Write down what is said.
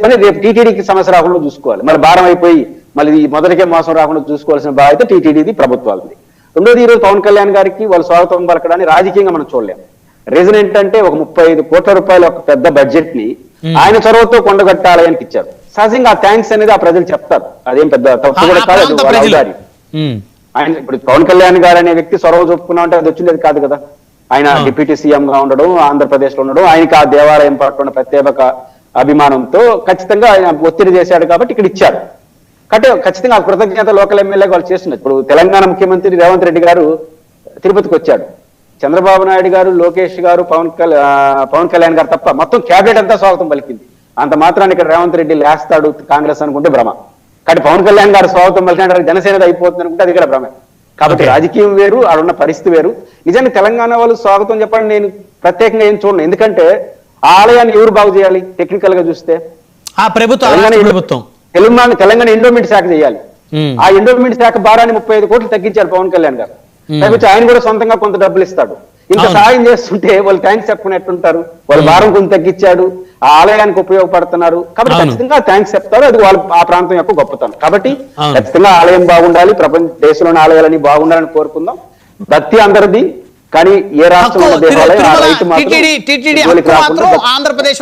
పని రేపు టీటీడీకి సమస్య రాకుండా చూసుకోవాలి. మరి భారం అయిపోయి మళ్ళీ మొదటికే మోసం రాకుండా చూసుకోవాల్సిన బాధ్యత టీటీడీది, ప్రభుత్వాలది. రెండోది, ఈరోజు పవన్ కళ్యాణ్ గారికి వాళ్ళు స్వాగతం పలకడాన్ని రాజకీయంగా మనం చూడలేము. రీజన్ ఏంటంటే ఒక 35 కోట్ల రూపాయల ఒక పెద్ద బడ్జెట్ ని ఆయన చొరవతో కొండగట్టాలయానికి ఇచ్చారు. సహజంగా ఆ థ్యాంక్స్ అనేది ఆ ప్రజలు చెప్తారు, అదేం పెద్ద తప్పు కూడా కాదు, అది వాళ్ళ ఔదార్యం. ఆయన ఇప్పుడు పవన్ కళ్యాణ్ గారు అనే వ్యక్తి చొరవ చూపుకున్నా అంటే అది వచ్చింది కాదు కదా. ఆయన డిప్యూటీ సీఎం గా ఉండడం, ఆంధ్రప్రదేశ్ లో ఉండడం, ఆయనకి ఆ దేవాలయం పట్ల ఉన్న ప్రత్యేక అభిమానంతో ఖచ్చితంగా ఆయన ఒత్తిడి చేశాడు కాబట్టి ఇక్కడ ఇచ్చారు. అంటే ఖచ్చితంగా ఆ కృతజ్ఞత లోకల్ ఎమ్మెల్యేగా వాళ్ళు చేస్తున్నారు. ఇప్పుడు తెలంగాణ ముఖ్యమంత్రి రేవంత్ రెడ్డి గారు తిరుపతికి వచ్చాడు. చంద్రబాబు నాయుడు గారు, లోకేష్ గారు, పవన్ కళ్యాణ్ గారు తప్ప మొత్తం క్యాబినెట్ అంతా స్వాగతం పలికింది. అంత మాత్రాన్ని ఇక్కడ రేవంత్ రెడ్డి లేస్తాడు కాంగ్రెస్ అనుకుంటే భ్రమ. కాబట్టి పవన్ కళ్యాణ్ గారు స్వాగతం పలికిన జనసేన అయిపోతుంది అనుకుంటే అది కూడా భ్రమే. కాబట్టి రాజకీయం వేరు, ఆడున్న పరిస్థితి వేరు. నిజానికి తెలంగాణ వాళ్ళు స్వాగతం చెప్పండి నేను ప్రత్యేకంగా ఏం చూడను. ఎందుకంటే ఆ ఆలయాన్ని ఎవరు బాగు చేయాలి? టెక్నికల్ గా చూస్తే తెలంగాణ ఎండోమెంట్ శాఖ చేయాలి. ఆ ఎండోమెంట్ శాఖ భారాన్ని 35 కోట్లు తగ్గించారు పవన్ కళ్యాణ్ గారు. లేకపోతే ఆయన కూడా సొంతంగా కొంత డబ్బులు ఇస్తాడు. ఇంత సాయం చేస్తుంటే వాళ్ళు థ్యాంక్స్ చెప్పుకునేట్టుంటారు. వాళ్ళ భారం కొంత తగ్గించాడు, ఆ ఆలయానికి ఉపయోగపడుతున్నారు కాబట్టి ఖచ్చితంగా థ్యాంక్స్ చెప్తారు. అది వాళ్ళ ఆ ప్రాంతం యొక్క గొప్పతనం. కాబట్టి ఖచ్చితంగా ఆలయం బాగుండాలి, ప్రపంచ దేశంలోని ఆలయాలని బాగుండాలని కోరుకుందాం. భక్తి అందరిది, కానీ ఏ రాష్ట్రంలో ఆంధ్రప్రదేశ్